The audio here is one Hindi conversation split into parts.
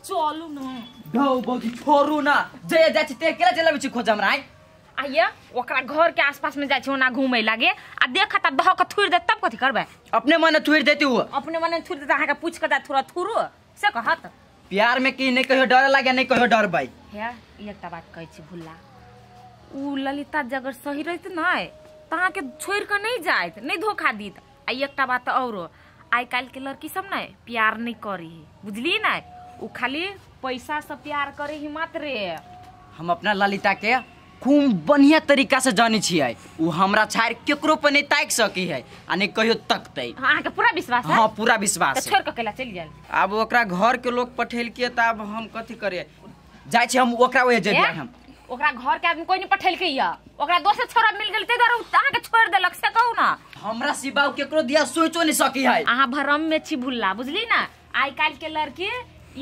चलू न ढौ बगी छोरू ना जे जाय छी ते केला चलाबै छी खोज हमरा आइया ओकरा घर के आसपास में जाय छी ओना घूमै लागे आ देख त दह के थुर दे तब कथि करबै अपने मने थुर देती हु अपने मने थुर दे अहाँ के पूछ के दा थोड़ा थुरु से कहत प्यार में की नहीं कहियो डर लागे नहीं कहियो डर भाई हे एकटा बात कहै छी भुल्ला उ ललिता जगर सही रहत न तहाँ के छोड़ के नहीं जायत नहीं धोखा दीत आ एकटा बात औरो आई काल के लड़की सब न प्यार नहीं करी बुझली न उ खाली पैसा से प्यार करे ही मात्र हम अपना ललिता के खूब बढ़िया तरीका से जानी छियै उ हमरा छाड़ केकरो पर नहीं ताक सकी है आ नहीं कहियो तकतै हां के पूरा विश्वास है हां पूरा विश्वास है छोड़ के केला चल जाय अब ओकरा घर के लोग पठेल के त अब हम कथि करे जाय छी हम ओकरा ओए जेबे हम ओकरा घर के आदमी कोई नहीं पठेल के या ओकरा दोसर छोरा मिल गेल ते द्वारा अहाँ के छोड़ देलक से कहू ना हमरा सिबाव केकरो दिया सोचो नहीं सकी है अहाँ भरम में छी भुल्ला बुझली ना आई काल के लड़की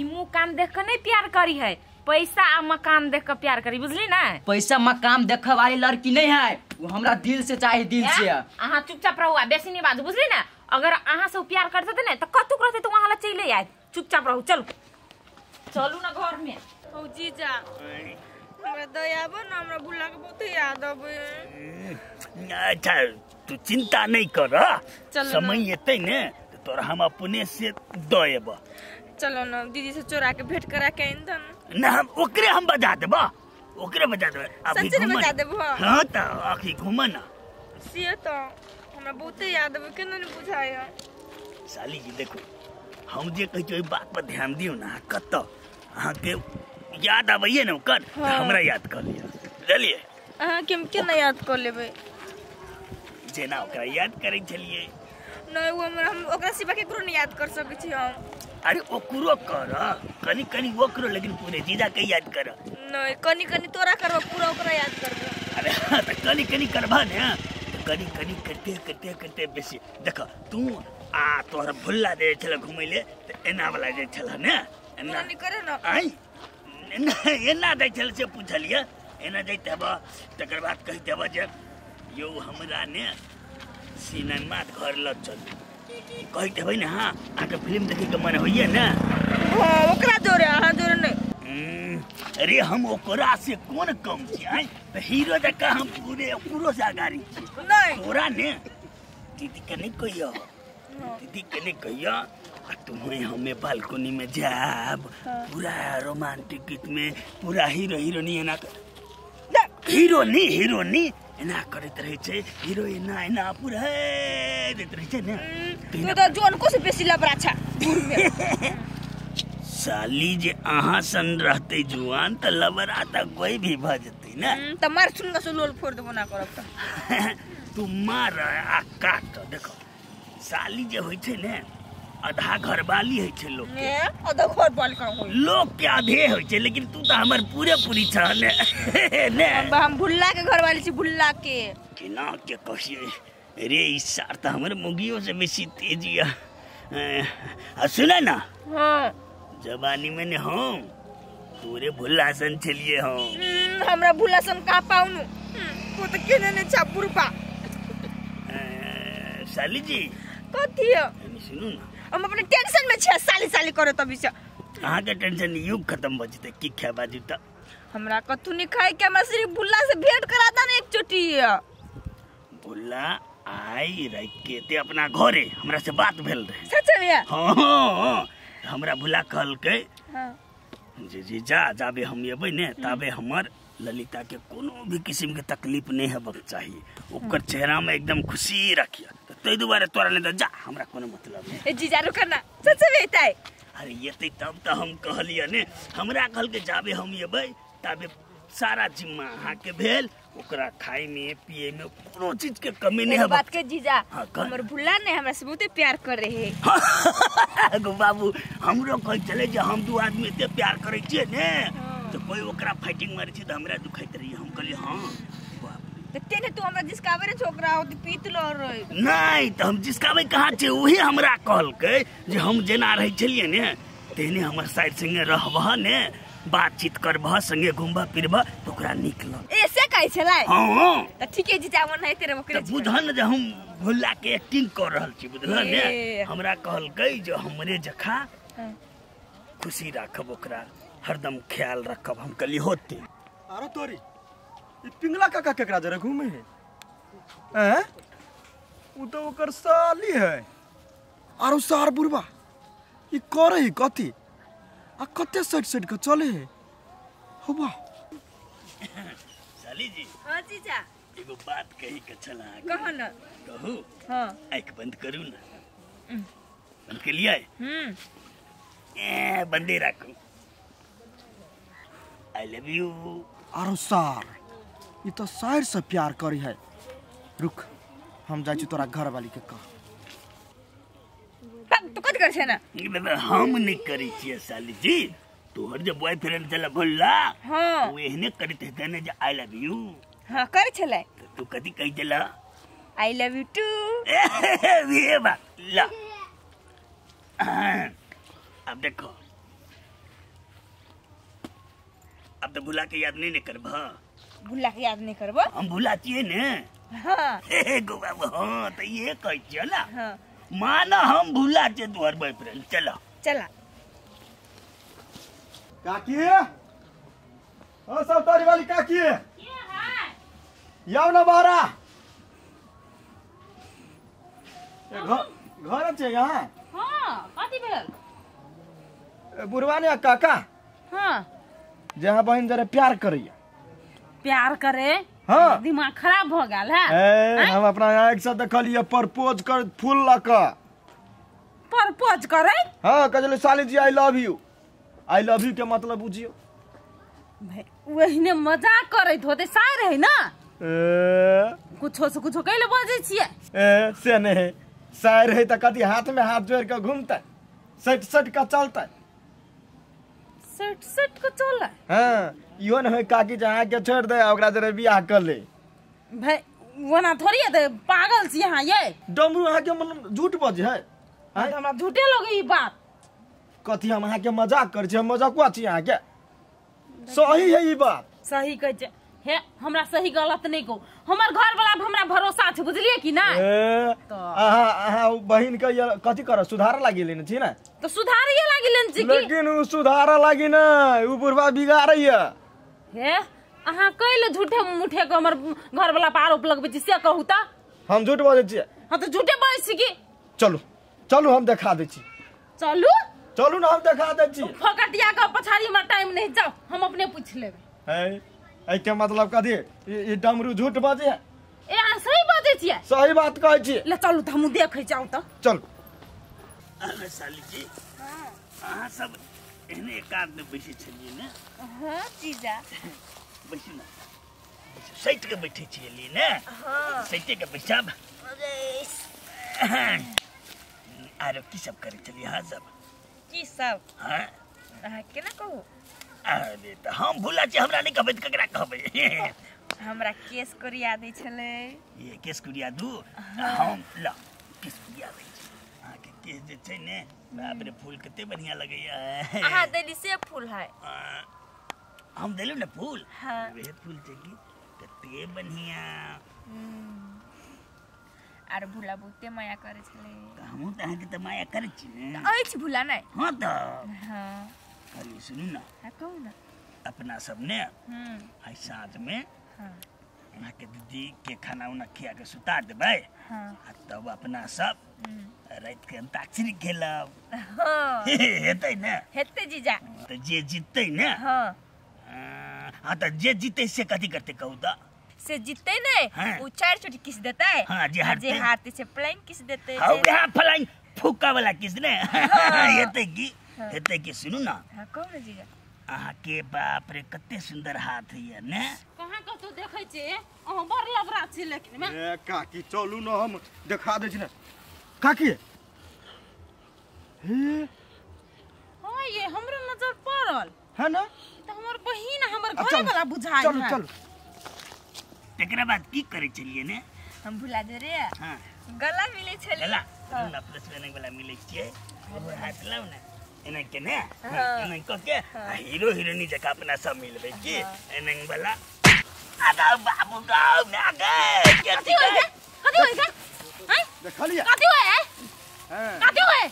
ई मुंह कान देख के नहीं प्यार करी है पैसा आ मकान देख के प्यार करी बुझली ना पैसा मकान देखे वाली लड़की नहीं है वो हमरा दिल से चाहे दिल से अहाँ चुपचाप रहू बेसी नहीं बात बुझली ना अगर अहाँ से प्यार करते थे ना तो कतुक रहते तो वहां ला चले आए चुपचाप रहू चलो चलू ना घर में ओ जीजा हमरा दया बन हमरा भुल्ला के बहुत याद आवे अच्छा तू चिंता नहीं कर समय एते ने तोरा हम अपने से दएब चलो ना दीदी से चोरा के भेंट करा के इंधन ना हम ओकरे हम बजा देबा ओकरे बजा देबे अभी सच्ची बजा देबो हां त आखी घुम ना से तो हमरा बहुत याद आवे केना नहीं बुझाया साली जी देखो हम जे कहि छै बात पर ध्यान दियो ना कत अहाँ के याद आबैये न ओकर हमरा याद कर लिया बुझलिए अहाँ के केना याद कर लेबै जेना ओकरा याद करै छलिए नहीं वो हम ओकरा सिवा केकरो नहीं याद कर सकै छी हम अरे ओकरो कर कनी कनी ओकरो लेकिन पूरे जीजा के याद कर नहीं कनी कनी तोरा करबो पूरा ओकरा याद करबो अरे त कनी कनी करबा ने कनी कनी करते करते करते बेसी देख तू आ तोहर भुल्ला दे छल घुमैले त एना वाला जे छल ने एना नहीं करे ना आई एना दे छल से पूछलिए एना जैते बा तकर बाद कहते बा जे यो हमरा ने सिनेमा घर ल चल कहते भाई ना हां आके फिल्म देखे के मन होइए ना हां ओकरा जोरे हां जोरे नहीं अरे हम ओकरा से कौन कम छी त हीरो जका हम पूरे पूरो से आगारी छी नहीं तोरा ने दीदी के नहीं कहियो दीदी के नहीं कहियो तुम्हें हमें बालकनी में जाब पूरा रोमांटिक गीत में पूरा हीरो हीरोनी एना हीरोनी एना करत रहे छे हीरोइन एना पूरा देत रहे छे ने तू तो जोन को से बेसी लबरा छा दूर में साली जे आहा सन रहते जुआन त लबरा त कोई भी भ जते ना त मार सुन के लोल फोड़ देबो ना करब त तू मार आ काट देखो साली जे होय छे ने आधा घरवाली है छे लोग ने आधा घरवाली का होय लोग के आधे होय छे लेकिन तू त हमर पूरे पूरी छ ने हम भुल्ला के घरवाली छी भुल्ला के केना के कहिए रे इस सार त हमर मुगियो से बेसी तेजी आ सुना ना हां जवानी में ने हम पूरे भुल्ला सन चलिए हम हमरा भुल्ला सन का पाउनु वो त केने ने छापुरपा साली जी कथि सुनू ना हम अपने टेंशन में छ साली साली करे तभी से अहाँ के टेंशन युग खत्म भ जते की खाय बाजू त हमरा कथु नहीं खाए के हमरा सिर्फ भुल्ला से भेंट करा दा ना एक चोटी भुल्ला आई रह के ते अपना घरे हमरा से बात भेल रहे सच में हां हमरा भुल्ला कहल के हां जी जा जाबे हम एबै ने ताबे हमर ललिता के कोनो भी किस्म के तकलीफ नहीं हेबक चाहिए ओकर चेहरा में एकदम खुशी रखिया तै दुबारे तोरा ले जा हमरा कोनो मतलब नहीं ए जीजा रुकना सच में एतै अरे येते तब त हम कहलिए ने हमरा कहल के जाबे हम एबै ताबे सारा जिम्मा अहाँ के भेल ओकरा खाए में पिए में कोनो चीज के कमी नहीं है बात के जीजा हमर भुल्ला ने हमरा से बहुत प्यार करे है गो बाबू हमरो कह चले जे हम दू आदमी एते प्यार करे छिए ने तो कोई ओकरा फाइटिंग मारे छी त हमरा दुखाइत रही हम कहली हां तो तेने तू हमरा जिसकावे रे छोकरा होत पीत ल रहे नहीं त हम जिसकावे कहां छे ओही हमरा कहल के जे हम जेना रह छलिए ने तेने हमर साइड संगे रहबह ने बातचीत करबह संगे घुमबह फिरबह तो ओकरा निक लग ऐसे कहै छलै हां त ठीक है जीजा मन है तेरे ओकरे बुझन जे हम भुल्ला के एक्टिंग कर रहल छी बुझल ने हमरा कहल के जे हमरे जखा खुशी राखब ओकरा हरदम ख्याल रखब हम कली होते। अरे तोरी ई पिंगला काका केकरा जरे घूमे है हैं? उ तो ओकर साली है। आरो सार बुढ़वा ई करे ही कथी आ कते सट के चले है हो बा। साली जी हाँ जीजा एगो बात कही के चला कहो न। कहू हाँ आँख बंद करू ना। बंद के लिए बंदे रखू। आई लव यू। आरो सार ई तो शायर से प्यार करी है। रुक हम जाई छी तोरा घर वाली के कह। तू कथी कर छे ना? हम नहीं करी छिए साली जी। तोहर जो बॉयफ्रेंड चला बोलला हाँ वो एहने करते है ना जो आई लव यू। हाँ करे छले। तू कथी कही चला आई लव यू टू। ये बात ला। अब देखो अब तो भुला के याद नहीं करब। भूला के याद नहीं करबो। हम भुलातिए ने। हाँ गोबा हाँ तो ये कह चला हाँ माना हम भुलाते तोहर बॉयफ्रेंड। चलो चला। काकी ओ सब तारी वाली काकी याव ना बारा घर छे यहाँ। हां कथी भेल? बुढ़वा ने काका हां जहाँ बहन जरा प्यार करैया। प्यार करे हाँ दिमाग खराब हो गेल है। ए हम अपना आँख से देखलिए प्रपोज कर फूल लका। प्रपोज करे हाँ कजले साली जी I love you. I love you के मतलब बुझियो। भाई वहीने मजाक करैत होते शायर है ना। कुछो से कुछो कैले बजे छिए। से नहीं शायर है तो कभी हाथ में हाथ जोड़ के घूमता सट का चलता। सट को चल। हाँ यो न काकी जहाँ के छोड़ दे ओकरा जरे बियाह कर ले। भाई वना थोड़ी है पागल छी यहाँ ये। डमरू अहाँ के मतलब झूठ बजे है। हाँ तो हमरा झूठे लोग ई बात। कथी हम अहाँ के मजाक कर छी? हम मजाकुआ छी अहाँ के? सही है ई बात। सही कह छे हे हमरा सही गलत नहीं को। हमर घर वाला पे हमरा भरोसा छे बुझलिए कि ना। तो अहाँ बहिन के ये कथी कर सुधार लागी लेने छी ना। तो सुधारिए लागी लेन छी की। लेकिन उ सुधार लागी ना उ बुढ़वा बिगाड़ैया। हे अहाँ कैले झूठे मुठे के हमर घर वाला पे आरोप लगबे छी से कहू त। हम झूठ बजे छी। हां तो झूठे बात छी की। चलू चलू हम दिखा दे छी। चलू चलू ना हम दिखा दे छी। फकटिया का पछाड़ी में टाइम नहीं जाओ हम अपने पूछ लेबे। है ए के मतलब कथी ये डमरू झूठ बजे है। ए अहाँ सही बाजे छिए। सही बात कहै छी। ले चलू त हम देखै जाऊ त। चल साली जी अहाँ सब एहने एकांत में बैठे छलिए ना। हाँ जीजा बैठू ना सैट के बैठे छिए ना। हाँ सैटे के बैठब। आरो की सब करे चलिए हाँ सब की सब हाँ अहाँ के ना कहू। अरे तो हम भूला छी हमरा नहीं कहबे त ककरा कहबे। हमरा केस कोरिया दै छले। ये केस कुरिया दू हम ला केस कुरिया दै छी। अहाँ के केस जे छै ने बाप रे फूल कते बढ़िया लगैया। अहाँ देली से फूल है। हम देलू ना फूल। हाँ वे फूल छै की कते बढ़िया। आर भूला बहुते माया करे छले। हमहू त अहाँ के त माया करे छी ने। अछि भूला नहीं। हाँ तो हाँ खाली सुनू ना हाँ कहू ना। अपना सब ने आई साँझ में हाँ अहाँ के दीदी के खाना उना खिया के सुता देबै। हाँ तब अपना सब रात के अंताक्षरी खेलब। हाँ हेतै ना। हेते जीजा। तो जे जीतै ना हाँ हाँ तो जे जीते से कथी करते कहू तो। से जीतते नहीं हाँ। वो 4 छोटी किस देता है। हाँ जे हारते जे हारते से फ्लाइंग किस देते है। हाउ यहाँ फलाइन फुक्का वाला किस ने। हेतै की हेतै की सुनू ना हाँ कहू ना जीजा। अहाँ के बाप रे कते सुंदर हाथ है ने। कहां कतो देखै छे अहाँ बड़ लबरा छी लेकिन में। ए काकी चलू ना हम दिखा दे छी ना। काकी हे हां ये हमरो नजर पड़ल है ना। त हमर बहिन हमर अब घर चल, वाला बुझाई चलू है। चलू तकरा बाद की करे चलिए ने। हम भूला दे रे हाँ गला मिले छले। चला ना प्लस में वाला मिले छिए। हाथ लाउ ना एना के ने हाँ। एना क के हीरो हीरोइनी जका अपना सब मिलबे की एना वाला आगा बाबू गाओ ना गे कथी होय गे कथी होय गे हैं देखलिए कथी होय है हां कथी होय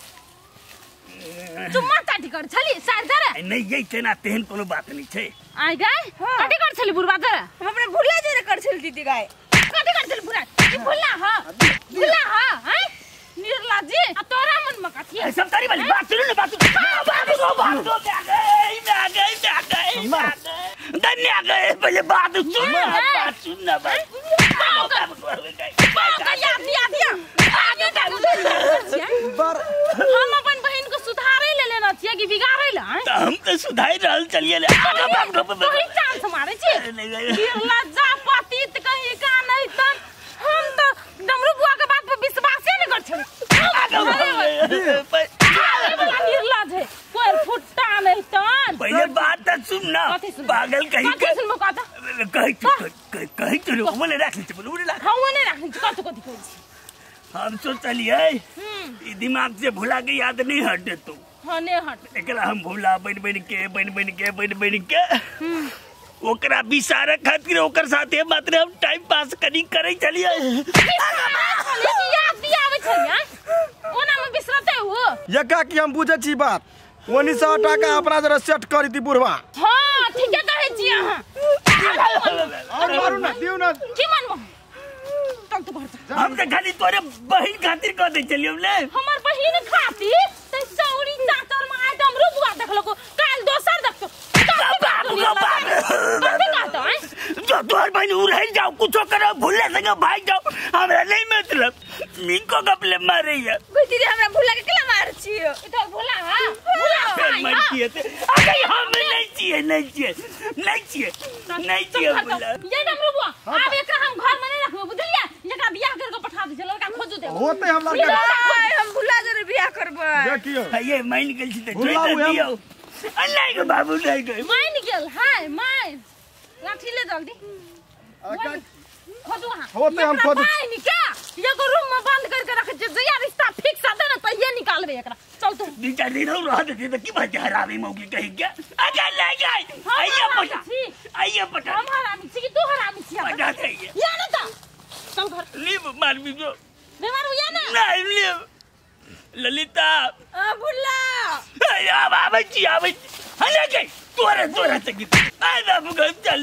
चुम्मा काटी कर छली सार दरे नहीं यही छै ना तेहन कोनो बात नहीं छै आई गए काटी कर छली बुरबा दरे हमरा भुला जे कर छल दीदी गाय काटी कर छली बुरा ई भुला हां हैं निर्ला जी आ तोरा मन में कथी ए सब तारी वाली बात सुन ले बात आ गई धन्य गए पहले बात सुन ना बात हम अपन बहन को सुधारे ले लेना चाहिए कि बिगाड़े ले तो हम तो सुधार रहल चलिए ले कोई चांस मारे छी लज्जा पतित कहीं का नहीं त हम तो डमरू बुआ के बात पे विश्वास ही नहीं कर छे निर्लज है कोई फुट्टा नहीं तन पहले बात तो सुन ना पागल कहीं कथी सुन मका कहीं तो बोले रख ले बोले रख हां नहीं रखनी कथी कही हम सोचलिए ई दिमाग से भुला के याद नहीं हटे तू हां नहीं हट एकरा हम भुला बन के ओकरा बिसारे खातिर ओकर साथे मात्र हम टाइम पास करी करे चलिए याद भी आवे छै ओना में बिसरते हो यका कि हम बुझे छी बात 1900 टाका अपना जरा सेट करी दी बुढ़वा हां ठीक है कहै छी अहाँ और मारू ना दिउ ना की मानबो तब तो घर हम तो खाली तोरे बहिन खातिर कह दे चलिए हमले हमर बहिन खातिर त सौरी चाचर में आइटम रुबुआ देखलो को काल दोसर देखतो जो तोहर बहन उड़ै जाओ कुछ करो भूले संग भाग जाओ हमरा नहीं मतलब मिनको कपले मारे या दीदी हमरा भुला के केला मार छियो ई तो भुला हां भुला मन किए थे अरे हम नहीं चाहिए भुला ये डमरू बुआ अब एकरा हम घर में नहीं रखबो बुझलिए एकरा बियाह करके पठा दे लड़का खोजू दे होते हम लड़का हम भुला जे बियाह करबै देखियो ये मान गेल छी त जोई दियो अल्लाह के बाबू नहीं गए मान गेल हाय माय लाठी ले जल्दी खोजू हां होते हम खोज मान क्या ये को रूम में बंद करके रख जे जया रिश्ता फिक्स आ ना तो ये निकालबे एकरा चल तू 2-4 दिन और रह दे तो की बात हरामी मौकी कही क्या अगर ले जाए आइए पटा हम हरामी छी कि तू हरामी छी पटा चाहिए या ना तो चल घर लीव मार भी जो बीमार हो या ना नहीं लीव ललिता भुला आवे हले गई तोरे तक आ ना चल चल